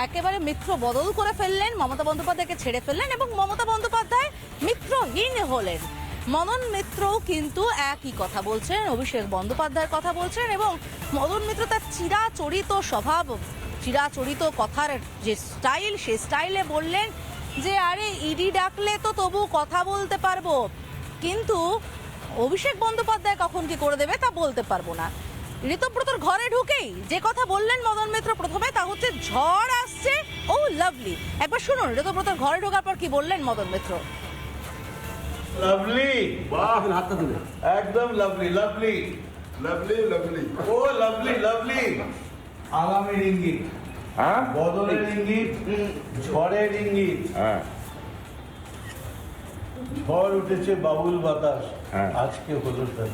একেবারে মিত্র বদল করে ফেললেন, মমতা বন্দ্যোপাধ্যায়কে ছেড়ে ফেললেন এবং মমতা বন্দ্যোপাধ্যায় মিত্রহীন হলেন। মদন মিত্রও কিন্তু একই কথা বলছেন, অভিষেক বন্দ্যোপাধ্যায়ের কথা বলছেন এবং মদন মিত্র তার চিরাচরিত স্বভাব, চিরাচরিত কথার যে স্টাইল, সেই স্টাইলে বললেন যে আরে ইডি ডাকলে তো তবু কথা বলতে পারবো, কিন্তু অভিষেক বন্দ্যোপাধ্যায় কখন কি করে দেবে তা বলতে পারবো না। ঋতব্রতর ঘরে ঢুকেই যে কথা বললেন মদন মিত্র প্রথমে, তা হচ্ছে ঝড় আসছে, ও লাভলি। একবার শুনুন ঋতব্রতর ঘরে ঢোকার পর কি বললেন মদন মিত্র। লাভলি, বাহ, হাতটা তুলে একদম লাভলি লাভলি লাভলি লাভলি, ও লাভলি লাভলি। আগামীর ইঙ্গিত, হ্যাঁ বদলের ইঙ্গিত, ঝড়ের ইঙ্গিত। হ্যাঁ ঝড় উঠেছে বাবুল বাতাস, হ্যাঁ। আজকে হলো তাই।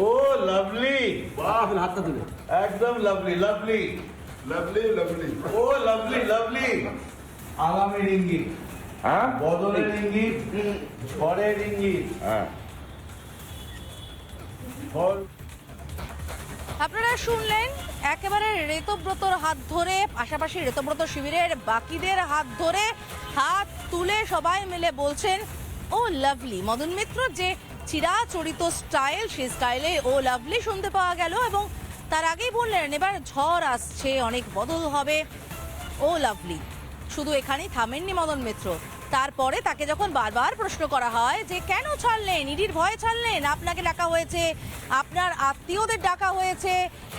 ও লাভলি, বাহ, হাতটা তুলে একদম লাভলি লাভলি লাভলি লাভলি, ও লাভলি লাভলি। আগামীর ইঙ্গিত, হ্যাঁ বদলের ইঙ্গিত, ঝড়ের ইঙ্গিত। হ্যাঁ ঝড় আপনারা শুনলেন একেবারে ঋতব্রতর হাত ধরে, পাশাপাশি ঋতব্রত শিবিরের বাকিদের হাত ধরে, হাত তুলে সবাই মিলে বলছেন ও লাভলি। মদন মিত্র যে চিরাচরিত স্টাইল, সেই স্টাইলে ও লাভলি শুনতে পাওয়া গেল এবং তার আগেই বললেন এবার ঝড় আসছে, অনেক বদল হবে, ও লাভলি। শুধু এখানেই থামেননি মদন মিত্র, তারপরে তাকে যখন বারবার প্রশ্ন করা হয় যে কেন ছাড়লেন, ইডির ভয়ে ছাড়লেন, আপনাকে ডাকা হয়েছে, আপনার আত্মীয়দের ডাকা হয়েছে,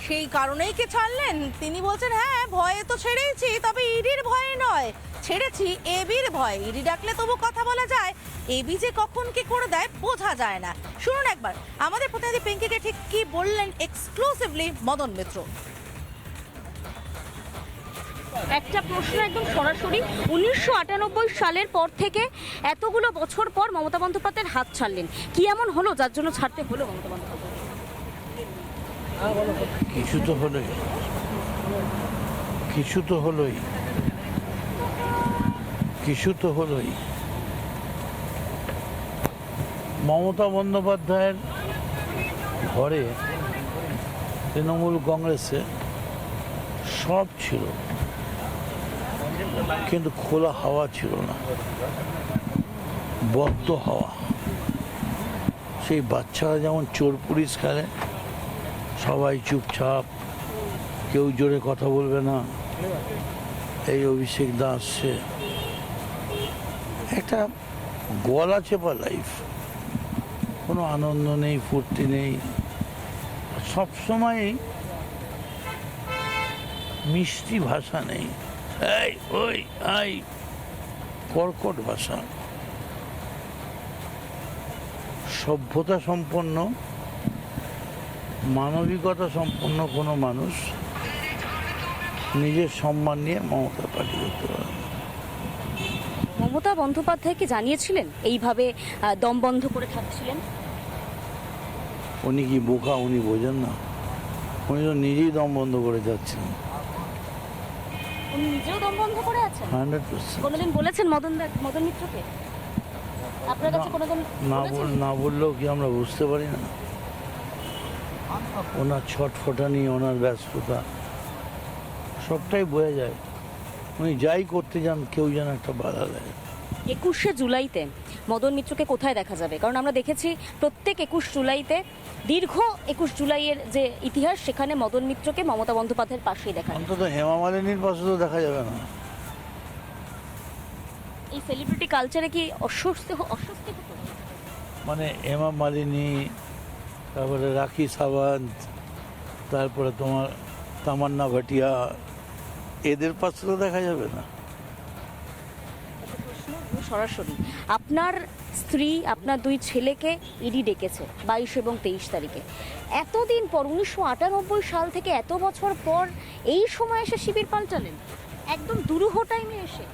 সেই কারণেই কি ছাড়লেন, তিনি বলছেন হ্যাঁ ভয়ে তো ছেড়েইছি, তবে ইডির ভয়ে নয়, ছেড়েছি এবির ভয়ে। ইডি ডাকলে তবু কথা বলা যায়, এবি যে কখন কি করে দেয় বোঝা যায় না। শুনুন একবার আমাদের প্রতিনিধি পিঙ্কিকে ঠিক কি বললেন এক্সক্লুসিভলি মদন মিত্র। একটা প্রশ্ন একদম সরাসরি, 1998 সালের পর থেকে এতগুলো বছর পর মমতা বন্দ্যোপাধ্যায়ের হাত ছাড়লেন, কি এমন হলো যার জন্য ছাড়তে হলো মমতা বন্দ্যোপাধ্যায়? কিছু তো হলোই, কিছু তো হলোই, কিছু তো হলোই। মমতা বন্দ্যোপাধ্যায়ের ঘরে তৃণমূল কংগ্রেসে সব ছিল, কিন্তু খোলা হাওয়া ছিল না, বদ্ধ হাওয়া। সেই বাচ্চারা যেমন চোর পুলিশ খেলে, সবাই চুপচাপ, কেউ জোরে কথা বলবে না। এই অভিষেক দা আসছে, একটা গলা চেপা লাইফ, কোনো আনন্দ নেই, ফুর্তি নেই, সবসময় মিষ্টি ভাষা নেই, এই ওই আই, কর্কট ভাষা। সভ্যতা সম্পন্ন, মানবিকতা সম্পন্ন কোনো মানুষ নিজের সম্মান নিয়ে মমতা পার্টি করতে পারে। মমতা বন্দ্যোপাধ্যায় কি জানিয়েছিলেন এইভাবে দম বন্ধ করে থাকছিলেন? উনি কি বোকা, উনি বোঝেন না? উনি তো নিজেই দম বন্ধ করে যাচ্ছেন, উনি নিজেও দম বন্ধ করে আছেন। 100%। কোনোদিন বলেছেন মদন মিত্রকে আপনার কাছে কোনোদিন না বললেও কি আমরা বুঝতে পারি না? ওনার ছটফটানি, ওনার ব্যস্ততা সবটাই বোঝা যায়। উনি যাই করতে যান কেউ যেন একটা বাধা দেয়। 21শে জুলাইতে মদন মিত্রকে কোথায় দেখা যাবে? কারণ আমরা দেখেছি প্রত্যেক 21 জুলাইতে, দীর্ঘ 21 জুলাইয়ের যে ইতিহাস, সেখানে মদন মিত্রকে মমতা বন্দ্যোপাধ্যায়ের পাশেই দেখা যায়। অন্তত হেমা মালিনীর পাশে তো দেখা যাবে না। এই সেলিব্রিটি কালচারে কি অস্বস্তি হতো? মানে হেমা মালিনী, তারপরে রাখি সাওয়ান্ত, তারপরে তোমার তামান্না ভাটিয়া, এদের পাশে তো দেখা যাবে না। সরাসরি আপনার স্ত্রী, আপনার দুই ছেলেকে ইডি ডেকেছে 22 এবং 23 তারিখে। এতদিন পর, 1998 সাল থেকে এত বছর পর এই সময় এসে শিবির পাল্টালেন, একদম দুরূহ টাইমে এসে।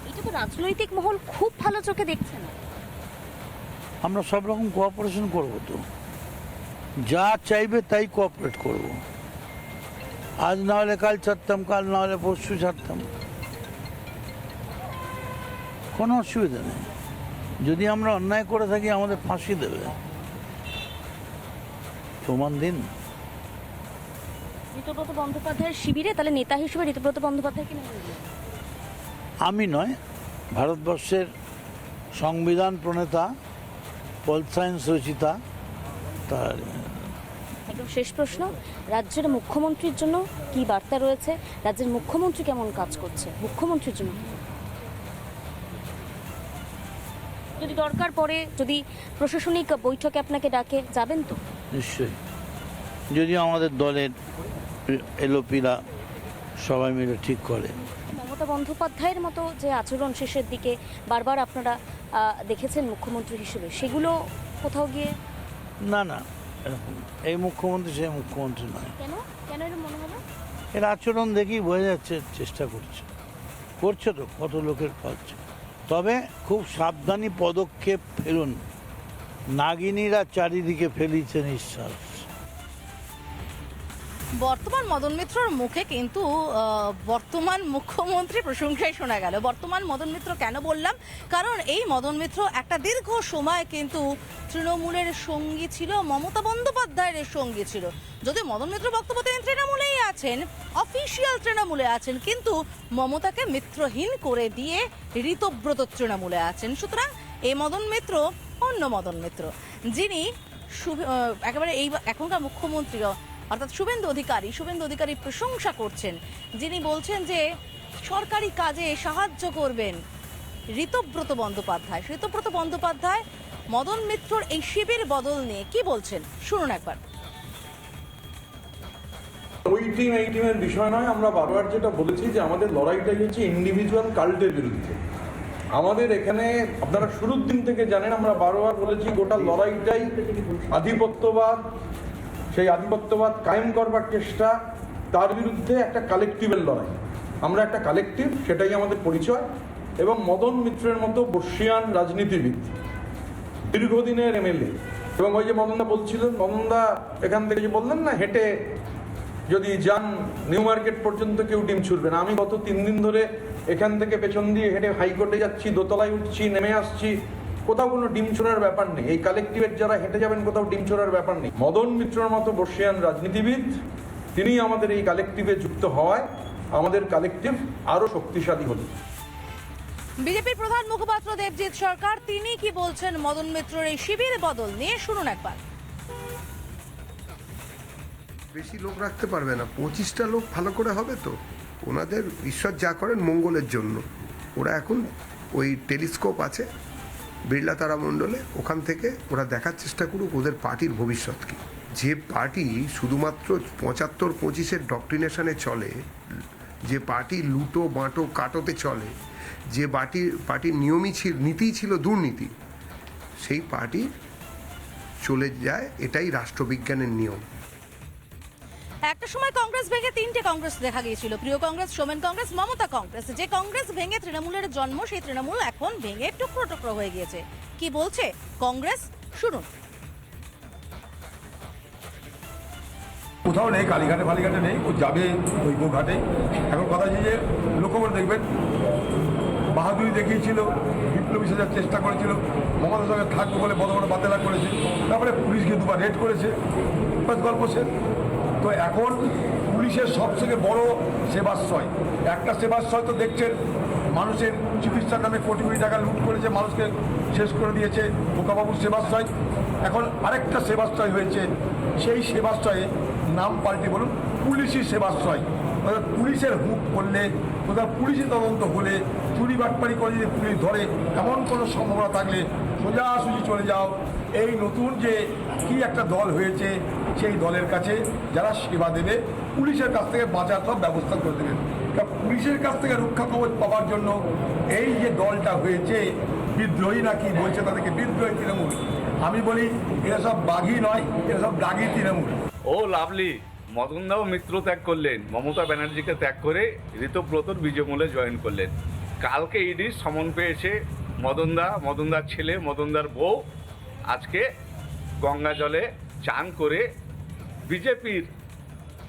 এটা তো রাজনৈতিক মহল খুব ভালো চোখে দেখছে না। আমরা সব রকম কোঅপারেশন করবো, তো যা চাইবে তাই কোঅপারেট করব। আজ না হলে কাল ছাড়তাম, কাল না হলে পরশু ছাড়তাম, কোনো অসুবিধা নেই। যদি আমরা অন্যায় করে থাকি আমাদের ফাঁসি দেবে, প্রমাণ দিন। ঋতব্রত বন্দ্যোপাধ্যায়ের শিবিরে তাহলে নেতা হিসেবে ঋতব্রত বন্দ্যোপাধ্যায়কে নেমে গেলেন। আমি নয়, ভারতবর্ষের সংবিধান প্রণেতা, পল সায়েন্স রচিতা তার। একদম শেষ প্রশ্ন, রাজ্যের মুখ্যমন্ত্রীর জন্য কি বার্তা রয়েছে? রাজ্যের মুখ্যমন্ত্রী কেমন কাজ করছে মুখ্যমন্ত্রীর জন্য? যদি দরকার পড়ে, যদি প্রশাসনিক বৈঠকে আপনাকে ডাকে, যাবেন তো? নিশ্চয়ই, যদি আমাদের দলের এলোপিরা সবাই মিলে ঠিক করে। মমতা বন্দ্যোপাধ্যায়ের মতো যে আচরণ শেষের দিকে বারবার আপনারা দেখেছেন মুখ্যমন্ত্রী হিসেবে, সেগুলো কোথাও গিয়ে? না না, এরকম এই মুখ্যমন্ত্রী সেই মুখ্যমন্ত্রী নয়। কেন কেন এর মনে হলো? এর আচরণ দেখেই বোঝা যাচ্ছে চেষ্টা করছে তো, কত লোকের পাচ্ছে। তবে খুব সাবধানী পদক্ষেপ ফেলুন, নাগিনীরা চারিদিকে ফেলিছে নিঃশ্বাস। বর্তমান মদন মিত্রর মুখে কিন্তু বর্তমান মুখ্যমন্ত্রী প্রশংসাই শোনা গেল। বর্তমান মদন মিত্র কেন বললাম, কারণ এই মদন মিত্র একটা দীর্ঘ সময় কিন্তু তৃণমূলের সঙ্গী ছিল, মমতা বন্দ্যোপাধ্যায়ের সঙ্গী ছিল। যদি মদন মিত্র বক্তব্য তিনি তৃণমূলেই আছেন, অফিসিয়াল তৃণমূলে আছেন, কিন্তু মমতাকে মিত্রহীন করে দিয়ে ঋতব্রত তৃণমূলে আছেন। সুতরাং এই মদন মিত্র অন্য মদন মিত্র, যিনি একেবারে এই এখনকার মুখ্যমন্ত্রী অর্থাৎ শুভেন্দু অধিকারী প্রশংসা করছেন, যিনি বলছেন যে সরকারি কাজে সাহায্য করবেন ঋতব্রত বন্দ্যোপাধ্যায় মদন মিত্রর এই শিবির বদল নিয়ে কি বলছেন, শুনুন একবার। ওই টিম এই টিমের বিষয় নয়। আমরা বারবার যেটা বলেছি যে আমাদের লড়াইটাই হচ্ছে ইন্ডিভিজুয়াল কাল্টের বিরুদ্ধে। আমাদের এখানে আপনারা শুরুর দিন থেকে জানেন, আমরা বারবার বলেছি গোটা লড়াইটাই আধিপত্যবাদ, সেই আধিপত্যবাদ কায়েম করবার চেষ্টা, তার বিরুদ্ধে একটা কালেকটিভের লড়াই। আমরা একটা কালেকটিভ, সেটাই আমাদের পরিচয়। এবং মদন মিত্রের মতো বর্ষিয়ান রাজনীতিবিদ, দীর্ঘদিনের এমএলএ, এবং ওই যে মদনদা বলছিলেন, মদনদা এখান থেকে যে বললেন না, হেঁটে যদি যান নিউ মার্কেট পর্যন্ত কেউ ডিম ছুড়বে না। আমি গত 3 দিন ধরে এখান থেকে পেছন দিয়ে হেঁটে হাইকোর্টে যাচ্ছি, দোতলায় উঠছি, নেমে আসছি, কোথাও কোনো ডিম ছোড়ার ব্যাপার নেই। এই কালেকটিভের যারা হেঁটে যাবেন, কোথাও ডিম ছোড়ার ব্যাপার নেই। মদন মিত্রর মতো বর্ষিয়ান রাজনীতিবিদ, তিনি আমাদের এই কালেকটিভে যুক্ত হওয়ায় আমাদের কালেকটিভ আরো শক্তিশালী হল। বিজেপির প্রধান মুখপাত্র দেবজিৎ সরকার, তিনি কি বলছেন মদন মিত্রর এই শিবির বদল নিয়ে, শুনুন একবার। বেশি লোক রাখতে পারবে না, 25টা লোক ভালো করে হবে তো। ওনাদের ঈশ্বর যা করেন মঙ্গলের জন্য। ওরা এখন ওই টেলিস্কোপ আছে বিড়লা তারামণ্ডলে, ওখান থেকে ওরা দেখার চেষ্টা করুক ওদের পার্টির ভবিষ্যৎ কী। যে পার্টি শুধুমাত্র 75-25-এর ডক্ট্রিনেশনে চলে, যে পার্টি লুটো বাঁটো কাটোতে চলে, যে পার্টির নিয়মই নীতিই ছিল দুর্নীতি, সেই পার্টি চলে যায়। এটাই রাষ্ট্রবিজ্ঞানের নিয়ম। একটা সময় কংগ্রেস ভেঙে 3টে কংগ্রেস দেখা গিয়েছিল, প্রিয় কংগ্রেস, সোমেন কংগ্রেস, মমতা কংগ্রেস। যে কংগ্রেস ভেঙে তৃণমূলের জন্ম, সেই তৃণমূল এখন ভেঙে টুকরো টুকরো হয়ে গিয়েছে। কি বলছে কংগ্রেস, শুনুন। কোথাও নেই, কালীঘাটে ফালীঘাটে নেই, ও যাবে ওই গোঘাটে। এখন কথা হচ্ছে যে লক্ষ্য করে দেখবেন, বাহাদুরি দেখিয়েছিল, বিপ্লবী সাজার চেষ্টা করেছিল, মমতার সঙ্গে থাকবো বলে বড় বড় বাতেলা করেছে, তারপরে পুলিশকে 2বার রেড করেছে, গল্প শেষ। তো এখন পুলিশের সবথেকে বড় সেবাশ্রয়, একটা সেবাশ্রয় তো দেখছেন, মানুষের চিকিৎসার নামে কোটি কোটি টাকা লুট করেছে, মানুষকে শেষ করে দিয়েছে, বোকাবাবুর সেবাশ্রয়। এখন আরেকটা সেবাশ্রয় হয়েছে, সেই সেবাশ্রয়ে নাম পাল্টে বলুন পুলিশি সেবাশ্রয়। অর্থাৎ পুলিশের হুক করলে, কোথাও পুলিশি তদন্ত হলে, চুরি বাটপাড়ি করে যদি পুলিশ ধরে, এমন কোনো সম্ভাবনা থাকলে সোজাসুজি চলে যাও এই নতুন যে কি একটা দল হয়েছে, সেই দলের কাছে যারা সেবা দেবে, পুলিশের কাছ থেকে বাঁচার সব ব্যবস্থা করে দেবেন। কারণ পুলিশের কাছ থেকে রক্ষা কবচ পাওয়ার জন্য এই যে দলটা হয়েছে, বিদ্রোহী নাকি বলছে তাদেরকে বিদ্রোহী তৃণমূল, আমি বলি এরা সব বাঘই নয়, এরা সব দাগি তৃণমূল। ও লাভলি, মদনদাও মিত্র ত্যাগ করলেন, মমতা ব্যানার্জিকে ত্যাগ করে ঋতব্রতর বিজেমূলে জয়েন করলেন। কালকে ইডির সমন পেয়েছে মদনদার ছেলে, মদনদার বউ আজকে গঙ্গা জলে চান করে বিজেপির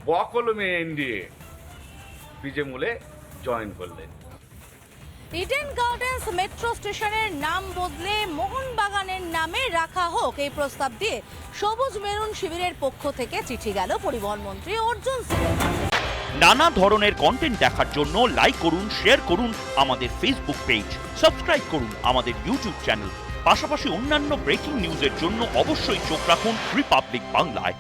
বকলমে এনডিএ বিজেমূলে জয়েন করলেন। ইডেন গার্ডেন্স মেট্রো স্টেশনের নাম বদলে মোহনবাগানের নামে রাখা হোক, এই প্রস্তাব দিয়ে সবুজ মেরুন শিবিরের পক্ষ থেকে চিঠি গেল পরিবহন মন্ত্রী অর্জুন সিংয়ের কাছে। নানা ধরনের কন্টেন্ট দেখার জন্য লাইক করুন, শেয়ার করুন আমাদের ফেসবুক পেজ, সাবস্ক্রাইব করুন আমাদের ইউটিউব চ্যানেল। পাশাপাশি অন্যান্য ব্রেকিং নিউজের জন্য অবশ্যই চোখ রাখুন রিপাবলিক বাংলায়।